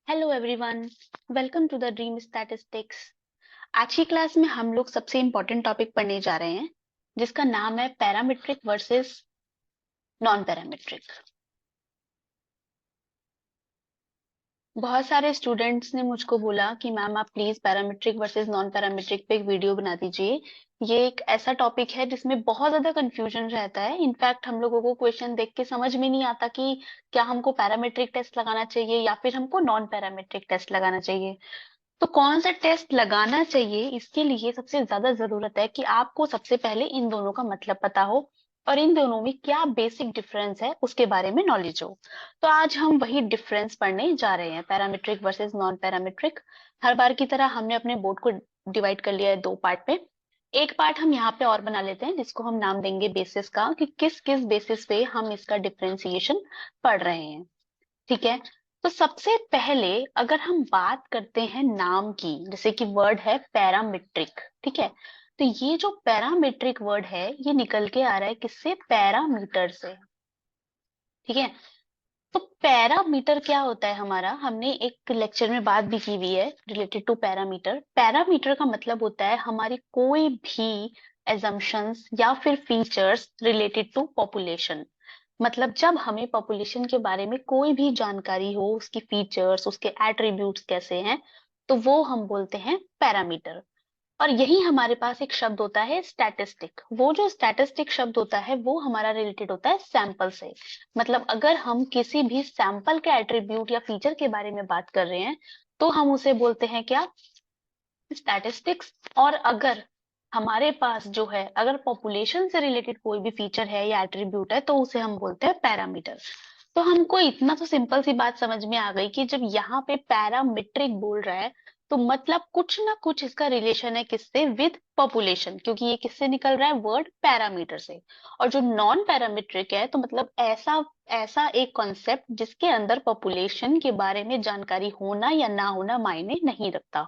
Hello everyone, welcome to the dream statistics. आज की class में हम लोग सबसे इम्पोर्टेंट टॉपिक पढ़ने जा रहे हैं जिसका नाम है पैरामीट्रिक वर्सेस नॉन पैरामीट्रिक। बहुत सारे स्टूडेंट्स ने मुझको बोला कि मैम आप please parametric versus non parametric पे एक वीडियो बना दीजिए। ये एक ऐसा टॉपिक है जिसमें बहुत ज्यादा कंफ्यूजन रहता है। इनफैक्ट हम लोगों को क्वेश्चन देख के समझ में नहीं आता कि क्या हमको पैरामीट्रिक टेस्ट लगाना चाहिए या फिर हमको नॉन पैरामीट्रिक टेस्ट लगाना चाहिए। तो कौन सा टेस्ट लगाना चाहिए, इसके लिए सबसे ज्यादा जरूरत है कि आपको सबसे पहले इन दोनों का मतलब पता हो और इन दोनों में क्या बेसिक डिफरेंस है उसके बारे में नॉलेज हो। तो आज हम वही डिफरेंस पढ़ने जा रहे हैं, पैरामीट्रिक वर्सेस नॉन पैरामीट्रिक। हर बार की तरह हमने अपने बोर्ड को डिवाइड कर लिया है दो पार्ट में। एक पार्ट हम यहाँ पे और बना लेते हैं जिसको हम नाम देंगे बेसिस का, कि किस किस बेसिस पे हम इसका डिफरेंशिएशन पढ़ रहे हैं। ठीक है। तो सबसे पहले अगर हम बात करते हैं नाम की, जैसे कि वर्ड है पैरामीट्रिक। ठीक है। तो ये जो पैरामीट्रिक वर्ड है ये निकल के आ रहा है किससे? पैरामीटर से। ठीक है। तो पैरामीटर क्या होता है हमारा, हमने एक लेक्चर में बात भी की हुई है रिलेटेड टू पैरामीटर। पैरामीटर का मतलब होता है हमारी कोई भी एजम्पशंस या फिर फीचर्स रिलेटेड टू पॉपुलेशन। मतलब जब हमें पॉपुलेशन के बारे में कोई भी जानकारी हो, उसकी फीचर्स, उसके एट्रीब्यूट्स कैसे हैं, तो वो हम बोलते हैं पैरामीटर। और यही हमारे पास एक शब्द होता है स्टैटिस्टिक। वो जो स्टैटिस्टिक शब्द होता है वो हमारा रिलेटेड होता है सैंपल से। मतलब अगर हम किसी भी सैंपल के एट्रीब्यूट या फीचर के बारे में बात कर रहे हैं तो हम उसे बोलते हैं क्या? स्टैटिस्टिक्स। और अगर हमारे पास जो है, अगर पॉपुलेशन से रिलेटेड कोई भी फीचर है या एट्रीब्यूट है तो उसे हम बोलते हैं पैरामीटर। तो हमको इतना तो सिंपल सी बात समझ में आ गई कि जब यहाँ पे पैरामीट्रिक बोल रहा है तो मतलब कुछ ना कुछ इसका रिलेशन है किससे? विद पॉपुलेशन, क्योंकि ये किससे निकल रहा है? वर्ड पैरामीटर से। और जो नॉन पैरामीट्रिक है तो मतलब ऐसा ऐसा एक कॉन्सेप्ट जिसके अंदर पॉपुलेशन के बारे में जानकारी होना या ना होना मायने नहीं रखता।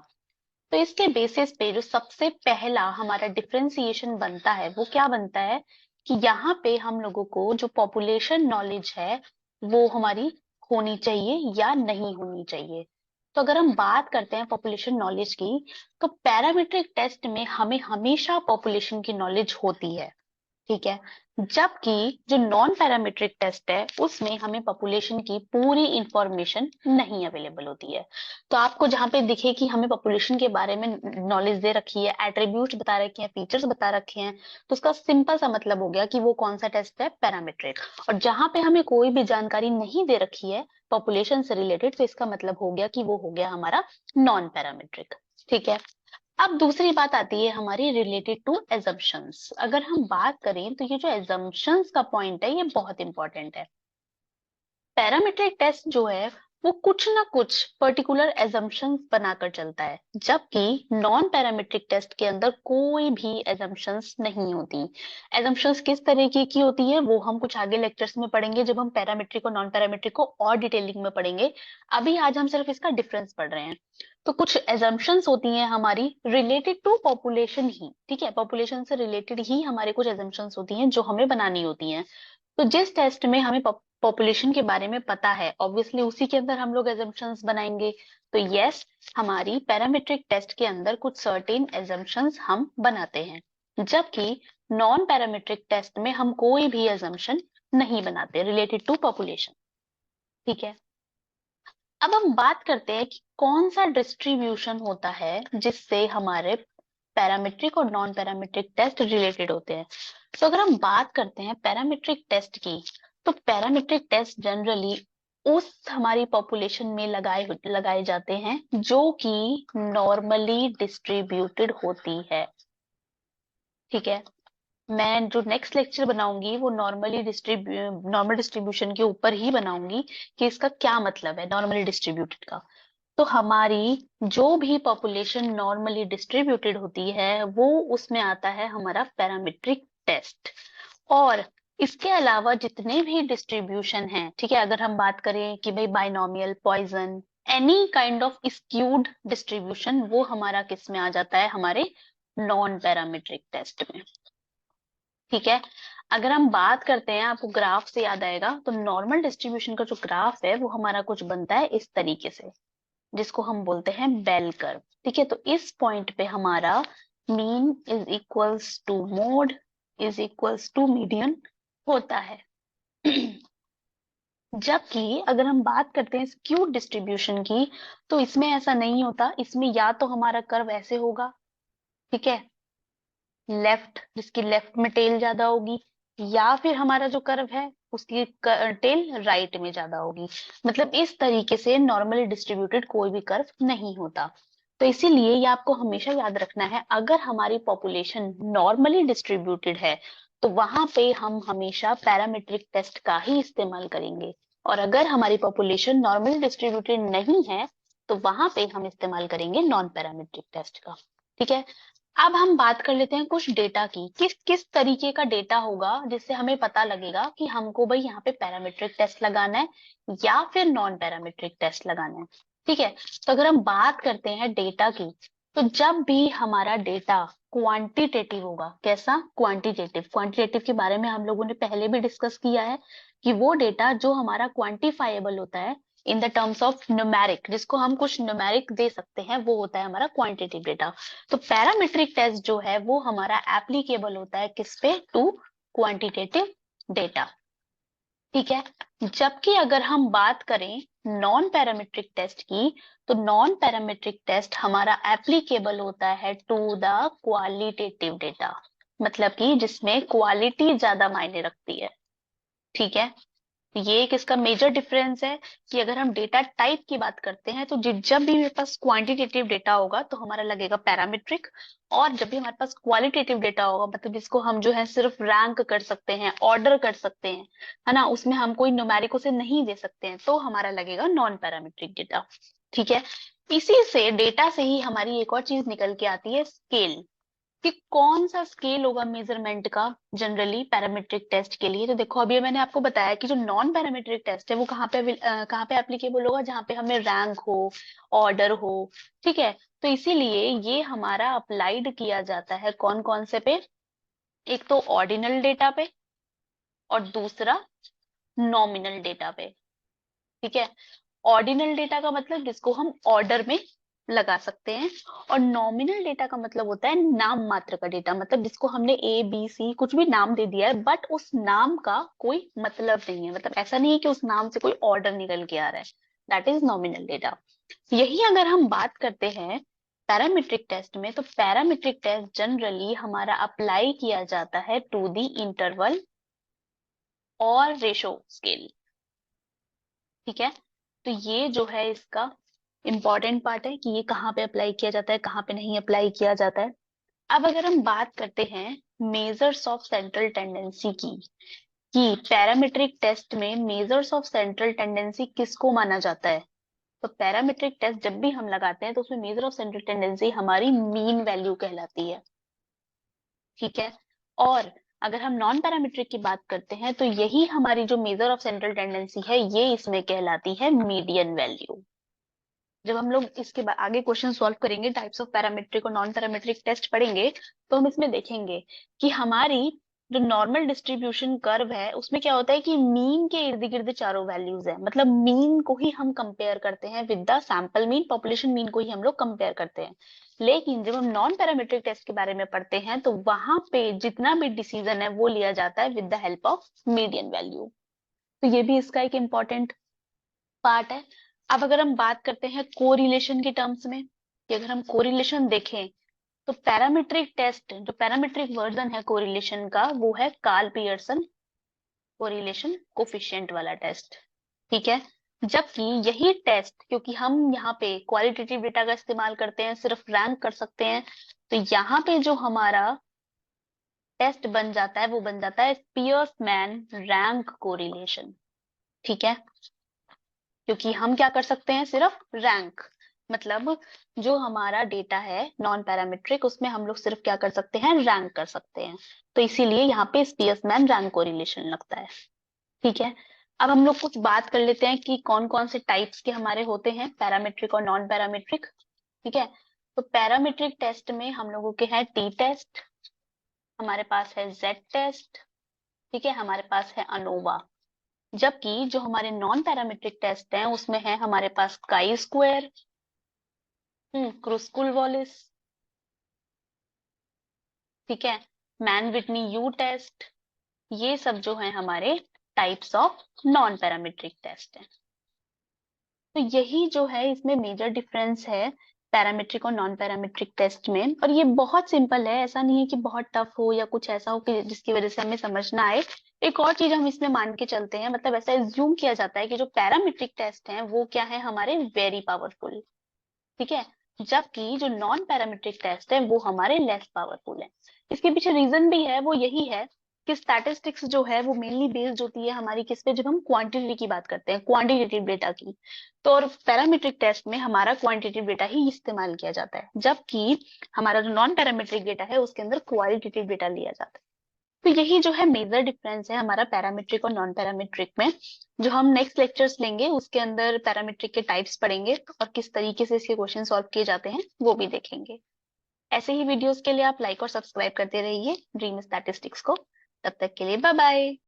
तो इसके बेसिस पे जो सबसे पहला हमारा डिफरेंशिएशन बनता है वो क्या बनता है कि यहाँ पे हम लोगों को जो पॉपुलेशन नॉलेज है वो हमारी होनी चाहिए या नहीं होनी चाहिए। तो अगर हम बात करते हैं पॉपुलेशन नॉलेज की, तो पैरामीट्रिक टेस्ट में हमें हमेशा पॉपुलेशन की नॉलेज होती है। ठीक है। जबकि जो नॉन पैरामीट्रिक टेस्ट है उसमें हमें पॉपुलेशन की पूरी इंफॉर्मेशन नहीं अवेलेबल होती है। तो आपको जहां पे दिखे कि हमें पॉपुलेशन के बारे में नॉलेज दे रखी है, एट्रीब्यूट्स बता रखे हैं, फीचर्स बता रखे हैं, तो उसका सिंपल सा मतलब हो गया कि वो कौन सा टेस्ट है? पैरामीट्रिक। और जहां पे हमें कोई भी जानकारी नहीं दे रखी है पॉपुलेशन से रिलेटेड तो इसका मतलब हो गया कि वो हो गया हमारा नॉन पैरामीट्रिक। ठीक है। अब दूसरी बात आती है हमारी रिलेटेड टू एजम्पशंस। अगर हम बात करें तो ये जो एजम्पशंस का पॉइंट है ये बहुत इंपॉर्टेंट है। पैरामीट्रिक टेस्ट जो है वो कुछ ना कुछ पर्टिकुलर एजम्पशंस बनाकर चलता है, जबकि नॉन पैरामीट्रिक टेस्ट के अंदर कोई भी एजम्पशंस नहीं होती। एजम्पशंस किस तरीके की होती है वो हम कुछ आगे लेक्चर्स में पढ़ेंगे जब हम पैरामीट्रिक और नॉन पैरामीट्रिक को और डिटेलिंग में पढ़ेंगे। अभी आज हम सिर्फ इसका डिफरेंस पढ़ रहे हैं। तो कुछ एजम्पशंस होती हैं हमारी रिलेटेड टू पॉपुलेशन ही। ठीक है। पॉपुलेशन से रिलेटेड ही हमारे कुछ एजम्पशंस होती हैं जो हमें बनानी होती हैं। तो जिस टेस्ट में हमें पॉपुलेशन के बारे में पता है ऑब्वियसली उसी के अंदर हम लोग एजम्पशंस बनाएंगे। तो यस, हमारी पैरामीट्रिक टेस्ट के अंदर कुछ सर्टेन एजम्पशंस हम बनाते हैं, जबकि नॉन पैरामीट्रिक टेस्ट में हम कोई भी एजम्पशन नहीं बनाते रिलेटेड टू पॉपुलेशन। ठीक है। अब हम बात करते हैं कि कौन सा डिस्ट्रीब्यूशन होता है जिससे हमारे पैरामीट्रिक और नॉन पैरामीट्रिक टेस्ट रिलेटेड होते हैं। तो अगर हम बात करते हैं पैरामीट्रिक टेस्ट की, तो पैरामीट्रिक टेस्ट जनरली उस हमारी पॉपुलेशन में लगाए लगाए जाते हैं जो कि नॉर्मली डिस्ट्रीब्यूटेड होती है। ठीक है। मैं जो नेक्स्ट लेक्चर बनाऊंगी वो नॉर्मल डिस्ट्रीब्यूशन के ऊपर ही बनाऊंगी कि इसका क्या मतलब है नॉर्मली डिस्ट्रीब्यूटेड का। तो हमारी जो भी पॉपुलेशन नॉर्मली डिस्ट्रीब्यूटेड होती है वो उसमें आता है हमारा पैरामीट्रिक टेस्ट। और इसके अलावा जितने भी डिस्ट्रीब्यूशन हैं, ठीक है, अगर हम बात करें कि भाई binomial, Poisson, any kind of skewed distribution, वो हमारा किस में आ जाता है? हमारे नॉन पैरामीट्रिक टेस्ट में। ठीक है। अगर हम बात करते हैं, आपको ग्राफ से याद आएगा, तो नॉर्मल डिस्ट्रीब्यूशन का जो ग्राफ है वो हमारा कुछ बनता है इस तरीके से। जिसको हम बोलते हैं बेल कर्व। ठीक है, तो इस पॉइंट पे हमारा mean is equals to mode is equals to median होता है। जबकि अगर हम बात करते हैं स्क्यूड डिस्ट्रीब्यूशन की, तो इसमें ऐसा नहीं होता। इसमें या तो हमारा कर्व ऐसे होगा, ठीक है, लेफ्ट, जिसकी लेफ्ट में टेल ज्यादा होगी, या फिर हमारा जो कर्व है उसकी टेल राइट में ज्यादा होगी। मतलब इस तरीके से नॉर्मली डिस्ट्रीब्यूटेड कोई भी कर्व नहीं होता। तो इसीलिए ये आपको हमेशा याद रखना है, अगर हमारी पॉपुलेशन नॉर्मली डिस्ट्रीब्यूटेड है तो वहां पे हम हमेशा पैरामीट्रिक टेस्ट का ही इस्तेमाल करेंगे, और अगर हमारी पॉपुलेशन नॉर्मली डिस्ट्रीब्यूटेड नहीं है तो वहां पे हम इस्तेमाल करेंगे नॉन पैरामीट्रिक टेस्ट का। ठीक है, अब हम बात कर लेते हैं कुछ डेटा की, किस किस तरीके का डेटा होगा जिससे हमें पता लगेगा कि हमको भाई यहाँ पे पैरामीट्रिक टेस्ट लगाना है या फिर नॉन पैरामीट्रिक टेस्ट लगाना है। ठीक है, तो अगर हम बात करते हैं डेटा की, तो जब भी हमारा डेटा क्वांटिटेटिव होगा, कैसा क्वांटिटेटिव, क्वांटिटेटिव के बारे में हम लोगों ने पहले भी डिस्कस किया है कि वो डेटा जो हमारा क्वांटिफाइबल होता है in the terms of numeric, जिसको हम कुछ न्यूमेरिक दे सकते हैं, वो होता है हमारा क्वांटिटेटिव डेटा। तो पैरामीट्रिक टेस्ट जो है वो हमारा एप्लीकेबल होता है किस पे, टू क्वांटिटेटिव डेटा। ठीक है, जबकि अगर हम बात करें नॉन पैरामीट्रिक टेस्ट की, तो नॉन पैरामीट्रिक टेस्ट हमारा एप्लीकेबल होता है टू द क्वालिटेटिव डेटा, मतलब कि जिसमें क्वालिटी ज्यादा मायने रखती है। ठीक है, ये एक इसका मेजर डिफरेंस है कि अगर हम डेटा टाइप की बात करते हैं तो जब भी मेरे पास क्वांटिटेटिव डेटा होगा तो हमारा लगेगा पैरामीट्रिक, और जब भी हमारे पास क्वालिटेटिव डेटा होगा, मतलब जिसको हम जो है सिर्फ रैंक कर सकते हैं, ऑर्डर कर सकते हैं, है ना, उसमें हम कोई न्यूमेरिक से नहीं दे सकते हैं, तो हमारा लगेगा नॉन पैरामीट्रिक डेटा। ठीक है, इसी से डेटा से ही हमारी एक और चीज निकल के आती है, स्केल, कि कौन सा स्केल होगा मेजरमेंट का जनरली पैरामीट्रिक टेस्ट के लिए। तो देखो अभी मैंने आपको बताया कि जो नॉन पैरामीट्रिक टेस्ट है वो कहाँ पे एप्लीकेबल होगा, जहाँ पे हमें रैंक हो, ऑर्डर हो। ठीक है, तो इसीलिए ये हमारा अप्लाइड किया जाता है कौन कौन से पे, एक तो ऑर्डिनल डेटा पे और दूसरा नॉमिनल डेटा पे। ठीक है, ऑर्डिनल डेटा का मतलब जिसको हम ऑर्डर में लगा सकते हैं, और नॉमिनल डेटा का मतलब होता है नाम मात्र का डेटा, मतलब जिसको हमने ए बी सी कुछ भी नाम दे दिया है बट उस नाम का कोई मतलब नहीं है, मतलब ऐसा नहीं है कि उस नाम से कोई ऑर्डर निकल के आ रहा है, दैट इज नॉमिनल डेटा। यही अगर हम बात करते हैं पैरामीट्रिक टेस्ट में, तो पैरामीट्रिक टेस्ट जनरली हमारा अप्लाई किया जाता है टू द इंटरवल और रेशो स्केल। ठीक है, तो ये जो है इसका इंपॉर्टेंट पार्ट है कि ये कहाँ पे अप्लाई किया जाता है, कहाँ पे नहीं अप्लाई किया जाता है। अब अगर हम बात करते हैं मेजर्स ऑफ सेंट्रल टेंडेंसी की, कि पैरामीट्रिक टेस्ट में मेजर्स ऑफ सेंट्रल टेंडेंसी किसको माना जाता है, तो पैरामीट्रिक टेस्ट जब भी हम लगाते हैं तो उसमें मेजर ऑफ सेंट्रल टेंडेंसी हमारी मीन वैल्यू कहलाती है। ठीक है, और अगर हम नॉन पैरामीट्रिक की बात करते हैं तो यही हमारी जो मेजर ऑफ सेंट्रल टेंडेंसी है ये इसमें कहलाती है मीडियन वैल्यू। जब हम लोग इसके बाद आगे क्वेश्चन सॉल्व करेंगे, टाइप्स ऑफ पैरामीट्रिक और नॉन पैरामीट्रिक टेस्ट पढ़ेंगे, तो हम इसमें देखेंगे कि हमारी जो नॉर्मल डिस्ट्रीब्यूशन कर्व है उसमें क्या होता है कि मीन के इर्द गिर्द चारों वैल्यूज है, मतलब मीन को ही हम कंपेयर करते हैं with the sample mean, population mean को ही हम लोग कंपेयर करते हैं। लेकिन जब हम नॉन पैरामीट्रिक टेस्ट के बारे में पढ़ते हैं तो वहां पे जितना भी डिसीजन है वो लिया जाता है with the help of median value. तो ये भी इसका एक इम्पॉर्टेंट पार्ट है। अब अगर हम बात करते हैं कोरिलेशन के टर्म्स में, कि अगर हम कोरिलेशन देखें तो पैरामीट्रिक टेस्ट, जो पैरामीट्रिक वर्जन है कोरिलेशन का, वो है कार्ल पियर्सन कोरिलेशन कोफिशिएंट वाला टेस्ट। ठीक है, जबकि यही टेस्ट, क्योंकि हम यहाँ पे क्वालिटेटिव डेटा का इस्तेमाल करते हैं, सिर्फ रैंक कर सकते हैं, तो यहाँ पे जो हमारा टेस्ट बन जाता है वो बन जाता है पियर्समैन रैंक कोरिलेशन। ठीक है, क्योंकि हम क्या कर सकते हैं, सिर्फ रैंक, मतलब जो हमारा डेटा है नॉन पैरामीट्रिक उसमें हम लोग सिर्फ क्या कर सकते हैं, रैंक कर सकते हैं, तो इसीलिए यहाँ पे स्पियर्समैन रैंक कोरिलेशन लगता है। ठीक है, अब हम लोग कुछ बात कर लेते हैं कि कौन कौन से टाइप्स के हमारे होते हैं पैरामीट्रिक और नॉन पैरामीट्रिक। ठीक है, तो पैरामीट्रिक टेस्ट में हम लोगों के हैं टी टेस्ट, हमारे पास है जेड टेस्ट, ठीक है, हमारे पास है अनोवा। जबकि जो हमारे नॉन पैरामीट्रिक टेस्ट हैं उसमें है हमारे पास काई स्क्वायर, क्रूस्कुल वॉलिस, ठीक है, मैन विटनी यू टेस्ट, ये सब जो है हमारे types of non parametric test है। तो यही जो है इसमें मेजर डिफरेंस है पैरामीट्रिक और नॉन पैरामीट्रिक टेस्ट में। और ये बहुत सिंपल है, ऐसा नहीं है कि बहुत टफ हो या कुछ ऐसा हो कि जिसकी वजह से हमें समझ ना आए। एक और चीज हम इसमें मान के चलते हैं, मतलब ऐसा एज्यूम किया जाता है कि जो पैरामीट्रिक टेस्ट हैं वो क्या है, हमारे वेरी पावरफुल, ठीक है, जबकि जो नॉन पैरामीट्रिक टेस्ट है वो हमारे लेस पावरफुल है। इसके पीछे रीजन भी है, वो यही है कि स्टैटिस्टिक्स जो है वो मेनली बेस्ड होती है हमारी किस पे, जब हम क्वांटिटी की बात करते हैं, क्वांटिटेटिव डेटा की। तो और पैरामीट्रिक टेस्ट में हमारा क्वांटिटेटिव डेटा ही इस्तेमाल किया जाता है, जबकि हमारा जो नॉन पैरामीट्रिक डेटा है उसके अंदर क्वालिटेटिव डेटा लिया जाता है। तो यही जो है मेजर डिफरेंस है हमारा पैरामीट्रिक और नॉन पैरामीट्रिक में। जो हम नेक्स्ट लेक्चर्स लेंगे उसके अंदर पैरामीट्रिक के टाइप्स पढ़ेंगे और किस तरीके से इसके क्वेश्चन सॉल्व किए जाते हैं वो भी देखेंगे। ऐसे ही वीडियोस के लिए आप लाइक और सब्सक्राइब करते रहिए ड्रीम स्टैटिस्टिक्स को। तब तक के लिए बाय बाय।